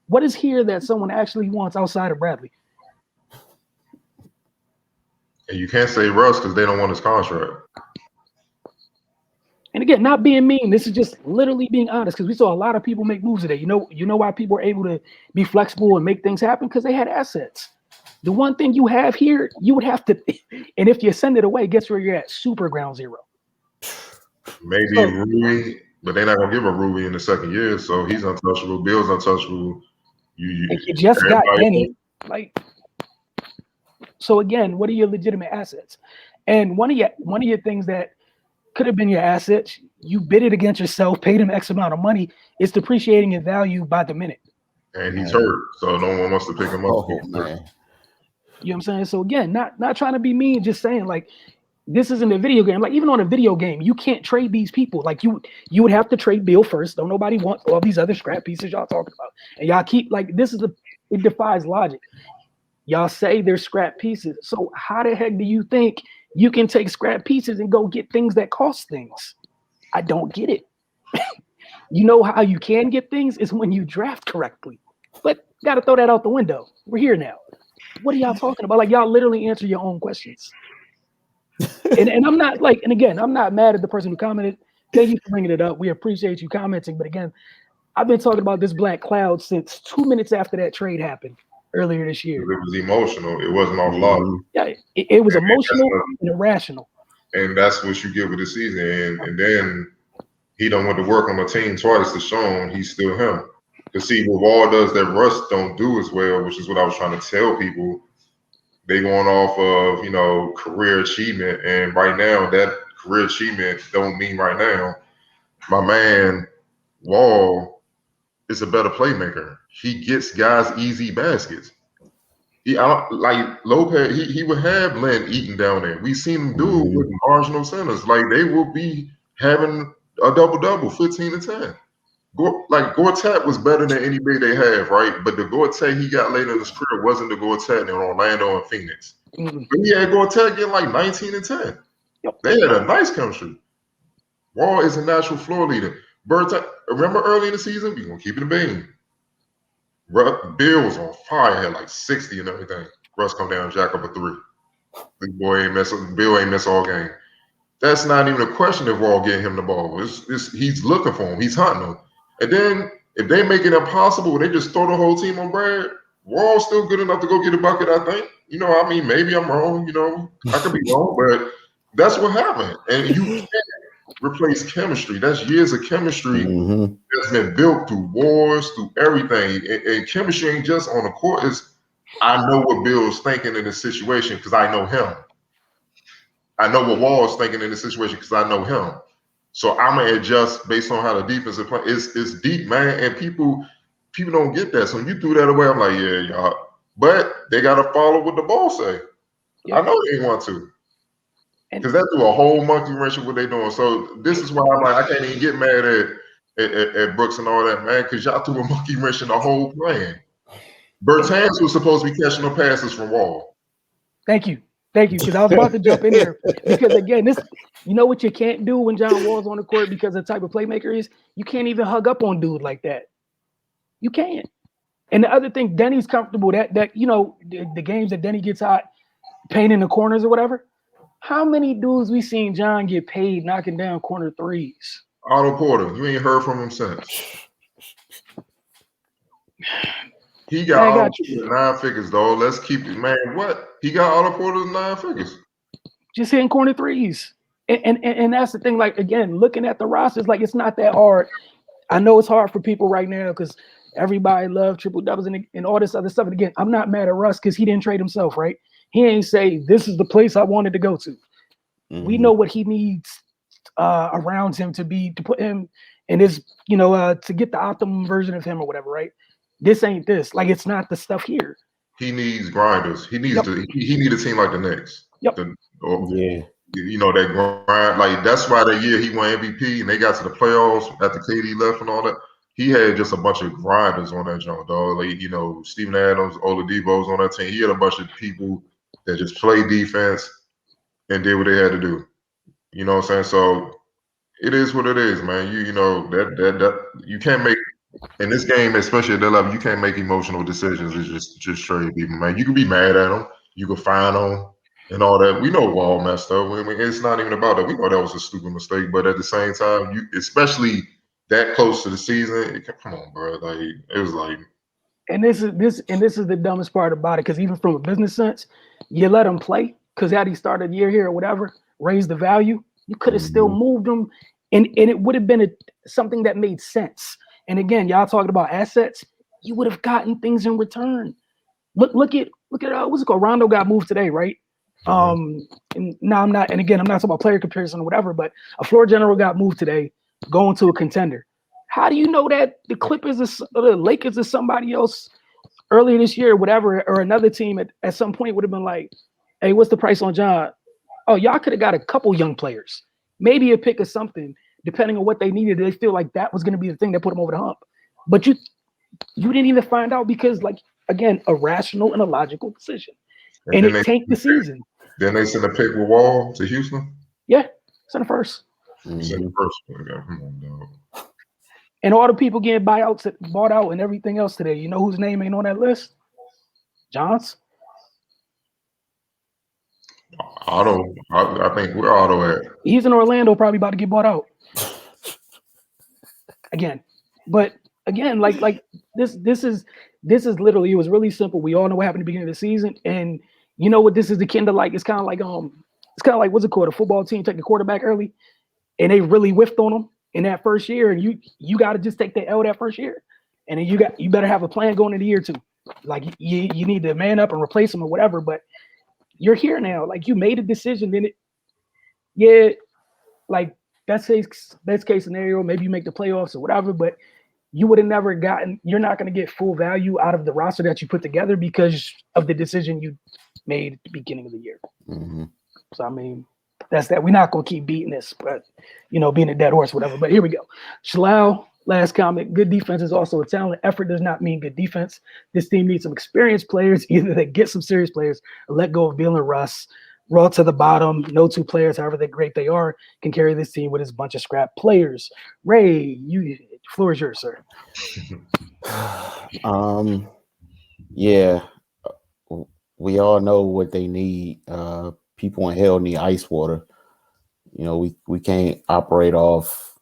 What is here that someone actually wants outside of Bradley? And you can't say Russ because they don't want his contract. And again, not being mean. This is just literally being honest, because we saw a lot of people make moves today. You know why people were able to be flexible and make things happen? Because they had assets. The one thing you have here, you would have to, and if you send it away, guess where you're at? Super ground zero. Maybe So, Rui, but they're not gonna give a Rui in the second year, so he's untouchable. Bill's untouchable. and you just got everybody- Denny. Like, so again, what are your legitimate assets? And one of your things that could have been your assets, you bid it against yourself, paid him X amount of money, it's depreciating in value by the minute. And he's hurt, so no one wants to pick him up. Oh man. You know what I'm saying? So again, not trying to be mean, just saying like this isn't a video game. Like even on a video game, you can't trade these people. Like you would have to trade Bill first. Don't nobody want all these other scrap pieces y'all talking about. And y'all keep like it defies logic. Y'all say they're scrap pieces. So how the heck do you think you can take scrap pieces and go get things that cost things? I don't get it. You know how you can get things is when you draft correctly. But gotta throw that out the window. We're here now. What are y'all talking about? Like y'all literally answer your own questions. and I'm not like, and again, I'm not mad at the person who commented. Thank you for bringing it up. We appreciate you commenting. But again, I've been talking about this black cloud since 2 minutes after that trade happened earlier this year. It was emotional. It wasn't off logic. Yeah, it was emotional and irrational. And that's what you get with the season. And then he done went to work on the team twice to show him he's still him. To see what Wall does that Russ don't do as well, which is what I was trying to tell people. They going off of, career achievement. And right now, that career achievement don't mean right now. My man, Wall, is a better playmaker. He gets guys easy baskets. Like Lopez, he would have Len Eaton down there. We seen him do it with marginal centers. Like they will be having a double-double, 15 and 10. Gortat was better than any big they have, right? But the Gortat he got later in his career wasn't the Gortat in Orlando and Phoenix. Mm-hmm. But he had Gortat getting like 19 and 10. Yep. They had a nice chemistry. Wall is a natural floor leader. Remember early in the season? We're going to keep it a bean. Bill was on fire, had like 60 and everything. Russ come down, jack up a three. Bill ain't miss all game. That's not even a question if Wall getting him the ball. He's looking for him. He's hunting him. And then if they make it impossible, they just throw the whole team on Brad. Wall's still good enough to go get a bucket, I think. Maybe I'm wrong. I could be wrong, but that's what happened. And you can't replace chemistry. That's years of chemistry that's been built through wars, through everything. And chemistry ain't just on the court. I know what Bill's thinking in this situation because I know him. I know what Wall's thinking in this situation because I know him. So I'm gonna adjust based on how the defense is playing. It's deep, man, and people don't get that. So when you threw that away, I'm like, yeah, y'all. But they gotta follow what the ball say. Yeah. I know they want to, because that threw a whole monkey wrench of what they doing. So this is why I'm like, I can't even get mad at Brooks and all that, man, because y'all threw a monkey wrench in the whole plan. Bertans was supposed to be catching the passes from Wall. Thank you, because I was about to jump in there because again, you know what you can't do when John Wall's on the court because the type of playmaker is, you can't even hug up on dude like that. You can't. And the other thing, Denny's comfortable that the games that Denny gets hot, painting the corners or whatever. How many dudes we seen John get paid knocking down corner threes? Otto Porter, you ain't heard from him since. He got Otto Porter 9 figures, though. Let's keep it, man. What? He got Otto Porter 9 figures. Just hitting corner threes. And that's the thing, like, again, looking at the rosters, like, it's not that hard. I know it's hard for people right now because everybody loves triple doubles and all this other stuff. And again, I'm not mad at Russ because he didn't trade himself, right? He ain't say, this is the place I wanted to go to. We know what he needs around him to put him in his, to get the optimum version of him or whatever, right? This ain't this. Like, it's not the stuff here. He needs grinders. He needs he need a team like the Knicks. Yep. That grind. Like, that's why that year he won MVP and they got to the playoffs after KD left and all that. He had just a bunch of grinders on that joint, dog. Like, Steven Adams, Oladipo's on that team. He had a bunch of people that just played defense and did what they had to do. You know what I'm saying? So it is what it is, man. That you can't make in this game, especially at that level, you can't make emotional decisions. It's just trade people, man. You can be mad at them, you can fine them, and all that. We know Wall messed up. I mean, it's not even about that. We know that was a stupid mistake, but at the same time, especially that close to the season, come on, bro. Like, it was like And this is the dumbest part about it, because even from a business sense, you let him play because had he started a year here or whatever, raised the value, you could have still moved him, and it would have been something that made sense. And again, y'all talking about assets, you would have gotten things in return. Look at what's it called? Rondo got moved today, right? And now I'm not talking about player comparison or whatever, but a floor general got moved today, going to a contender. How do you know that the Clippers or the Lakers or somebody else earlier this year, whatever, or another team at some point would have been like, hey, what's the price on John? Oh, y'all could have got a couple young players, maybe a pick or something, depending on what they needed. They feel like that was going to be the thing that put them over the hump. But you didn't even find out because, like, again, a rational and a logical decision. And it tanked the season. Then they sent a pick with Wall to Houston? Yeah, sent the first. Sent the first one. Come on, dog. And all the people getting bought out and everything else today, you know whose name ain't on that list? Johns. Otto. I think where Otto at? He's in Orlando, probably about to get bought out. Again. But again, like this is literally, it was really simple. We all know what happened at the beginning of the season. And you know what this is akin to, like, it's kind of like what's it called? A football team take a quarterback early and they really whiffed on them in that first year, and you got to just take the L that first year, and then you better have a plan going into year two. Like you need to man up and replace them or whatever. But you're here now, like you made a decision. Then like best case scenario, maybe you make the playoffs or whatever, but you would have never gotten. You're not going to get full value out of the roster that you put together because of the decision you made at the beginning of the year. Mm-hmm. So I mean, that's that. We're not going to keep beating this, but being a dead horse, whatever. But here we go. Shalal, last comment. Good defense is also a talent. Effort does not mean good defense. This team needs some experienced players. Either they get some serious players or let go of Beal and Russ. Raw to the bottom. No two players, however great they are, can carry this team with its bunch of scrap players. Ray, floor is yours, sir. Yeah, we all know what they need. People in hell need ice water. We can't operate off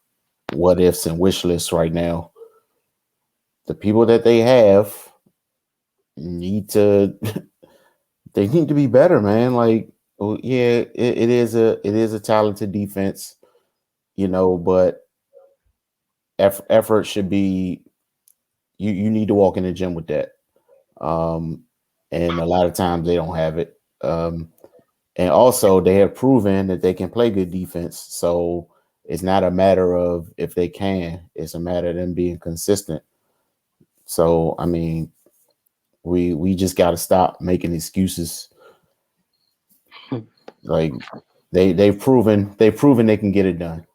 what ifs and wish lists right now. The people that they have need to be better, man. Like, yeah, it is a talented defense, but effort should be. You need to walk in the gym with that, and a lot of times they don't have it. And also, they have proven that they can play good defense. So it's not a matter of if they can; it's a matter of them being consistent. So I mean, we just got to stop making excuses. Like they've proven they can get it done.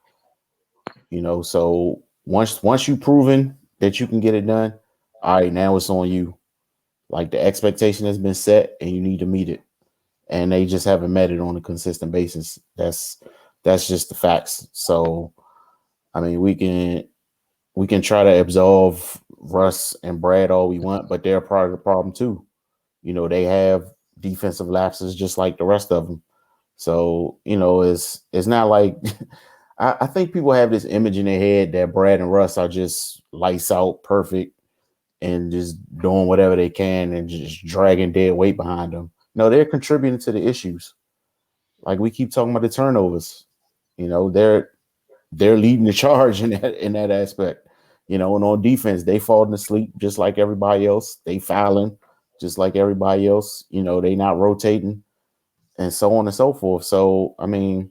So once you've proven that you can get it done, all right, now it's on you. Like the expectation has been set, and you need to meet it. And they just haven't met it on a consistent basis. That's just the facts. So, I mean, we can try to absolve Russ and Brad all we want, but they're part of the problem too. They have defensive lapses just like the rest of them. So, it's not like I think people have this image in their head that Brad and Russ are just lights out perfect and just doing whatever they can and just dragging dead weight behind them. No, they're contributing to the issues. Like we keep talking about the turnovers. They're leading the charge in that aspect. And on defense, they falling asleep just like everybody else. They fouling just like everybody else. They not rotating and so on and so forth. So, I mean,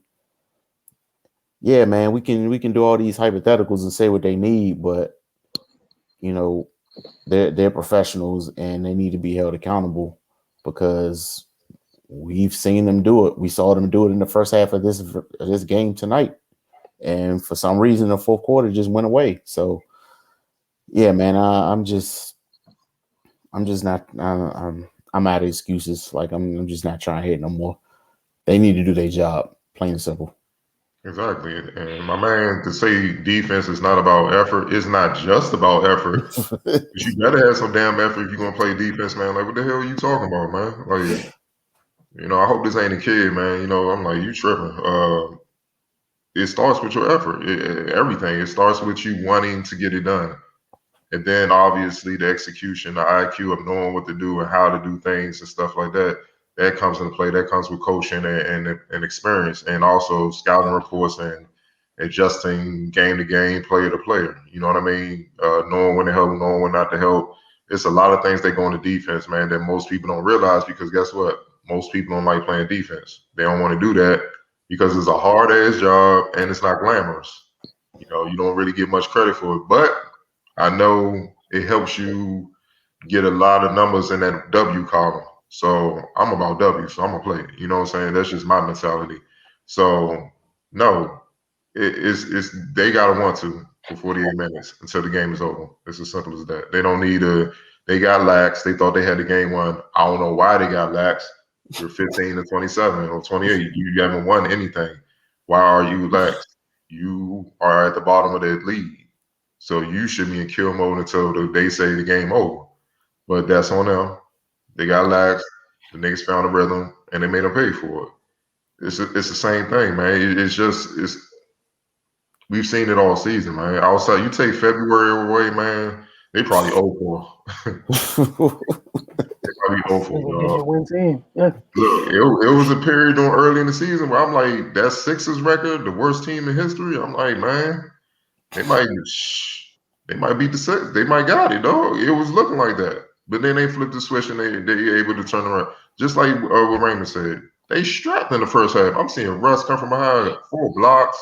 yeah, man, we can do all these hypotheticals and say what they need, but they're professionals and they need to be held accountable because we've seen them do it. We saw them do it in the first half of this game tonight, and for some reason, the fourth quarter just went away. So, yeah, man, I'm out of excuses. Like I'm just not trying to hit no more. They need to do their job, plain and simple. Exactly. And my man, to say defense is not about effort, it's not just about effort. You better have some damn effort if you're gonna play defense, man. Like, what the hell are you talking about, man? Like, I hope this ain't a kid, man. I'm like, you tripping. It starts with your effort. Everything. It starts with you wanting to get it done. And then obviously the execution, the IQ of knowing what to do and how to do things and stuff like that, that comes into play. That comes with coaching and experience, and also scouting reports and adjusting game to game, player to player. You know what I mean? Knowing when to help, knowing when not to help. It's a lot of things that go into defense, man, that most people don't realize, because guess what? Most people don't like playing defense. They don't want to do that because it's a hard ass job and it's not glamorous. You know, you don't really get much credit for it. But I know it helps you get a lot of numbers in that W column. So I'm about W, so I'm gonna play it. You know what I'm saying? That's just my mentality. So no, it's they gotta want to for 48 minutes until the game is over. It's as simple as that. They don't need a. They got lax. They thought they had the game won. I don't know why they got lax. You're 15 to 27 or 28. You haven't won anything. Why are you lax? You are at the bottom of that league. So you should be in kill mode until they say the game over. But that's on them. They got lax. The niggas found a rhythm, and they made them pay for it. It's the same thing, man. It's we've seen it all season, man. Outside, you take February away, man. They probably 0-4. They probably 0-4. Win team. Yeah. Look, it was a period early in the season where I'm like, that's Sixers record, the worst team in history. I'm like, man, they might beat the Sixers. They might got it, dog. It was looking like that. But then they flipped the switch and they able to turn around. Just like what Raymond said. They strapped in the first half. I'm seeing Russ come from behind 4 blocks,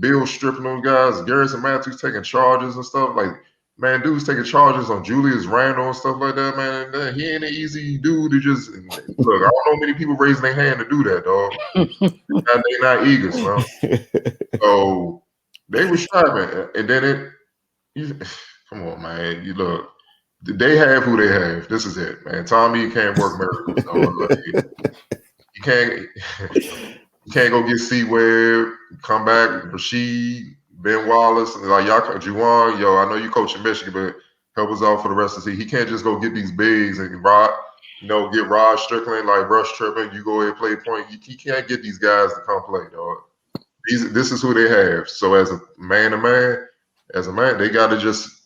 Bill stripping those guys, Garrison Matthews taking charges and stuff. Like, man, dude's taking charges on Julius Randle and stuff like that, man. He ain't an easy dude to just look. I don't know many people raising their hand to do that, dog. They're not eagles, man. So they were strapping, and then come on, man. You look. They have who they have. This is it, man. Tommy can't work miracles. You can't go get C-Web, come back, Rasheed, Ben Wallace, like y'all, Juwan. Yo, I know you coach in Michigan, but help us out for the rest of the season. He can't just go get these bigs and get Rod Strickland like Rush tripping. You go ahead and play point. He can't get these guys to come play, dog. This is who they have. So as a man, they got to just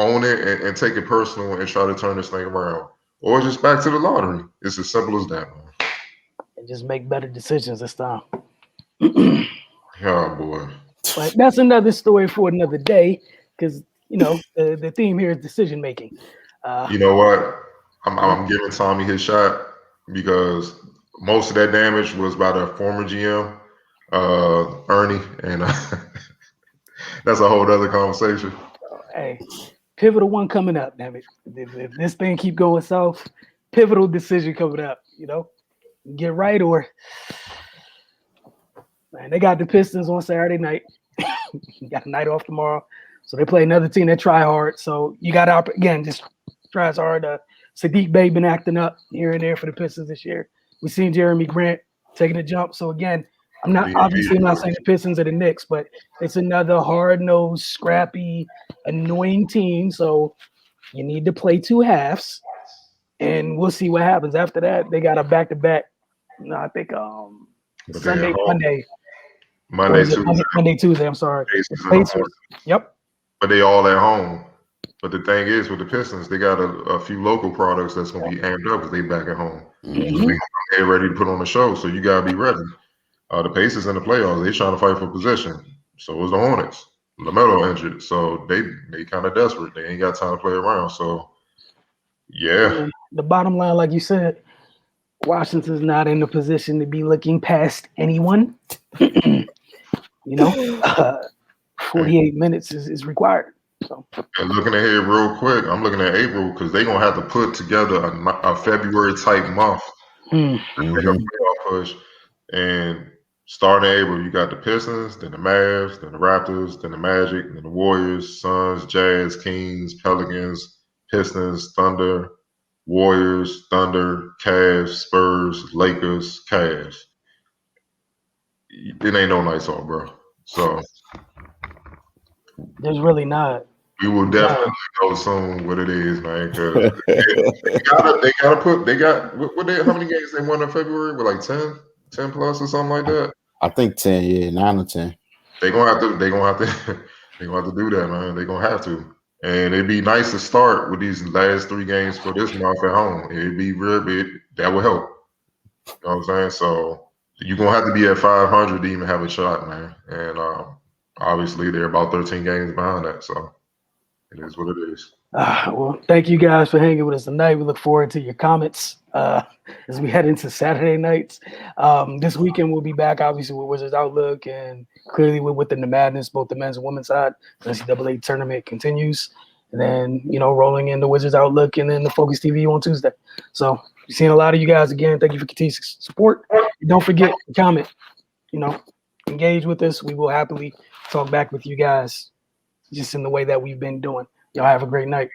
own it and take it personal and try to turn this thing around, or just back to the lottery. It's as simple as that, man. And just make better decisions this time. Oh boy! But that's another story for another day, because the theme here is decision making. You know what? I'm giving Tommy his shot because most of that damage was by the former GM, Ernie, and that's a whole other conversation. Hey. Pivotal one coming up, damn it. If this thing keep going south, pivotal decision coming up, get right or man, they got the Pistons on Saturday night. Got a night off tomorrow. So they play another team that try hard. So you got again, just tries hard. Sadiq Bey been acting up here and there for the Pistons this year. We've seen Jeremy Grant taking a jump. So again, I'm not saying the Pistons are the Knicks, but it's another hard-nosed, scrappy, annoying team. So you need to play 2 halves, and we'll see what happens. After that, they got a back-to-back. I think Monday, Tuesday. I'm sorry. Pacers. Yep. But they all at home. But the thing is, with the Pistons, they got a few local products that's going to be amped up because they back at home. Mm-hmm. So they're ready to put on the show. So you got to be ready. The Pacers in the playoffs, they trying to fight for position. So is the Hornets. LaMelo injured, so they kind of desperate. They ain't got time to play around. So, yeah. The bottom line, like you said, Washington's not in a position to be looking past anyone. 48 minutes is required. So. And looking ahead real quick, I'm looking at April because they're going to have to put together a February-type month to make a playoff push. And starting April, you got the Pistons, then the Mavs, then the Raptors, then the Magic, then the Warriors, Suns, Jazz, Kings, Pelicans, Pistons, Thunder, Warriors, Thunder, Cavs, Spurs, Lakers, Cavs. It ain't no nights off, bro. So there's really not. We will definitely know soon what it is, man. Because how many games they won in February? With like 10 plus or something like that. I think 10, 9 or 10. They're gonna have to do that, man. They're gonna have to. And it'd be nice to start with these last 3 games for this month at home. It'd be real big. That would help. You know what I'm saying? So you're going to have to be at 500 to even have a shot, man. And obviously, they're about 13 games behind that. So it is what it is. Well, thank you guys for hanging with us tonight. We look forward to your comments as we head into Saturday nights. This weekend, we'll be back, obviously, with Wizards Outlook and clearly within the madness, both the men's and women's side. The NCAA tournament continues. And then, rolling in the Wizards Outlook and then the Focus TV on Tuesday. So, seeing a lot of you guys again. Thank you for continued support. And don't forget to comment, engage with us. We will happily talk back with you guys just in the way that we've been doing. Y'all have a great night.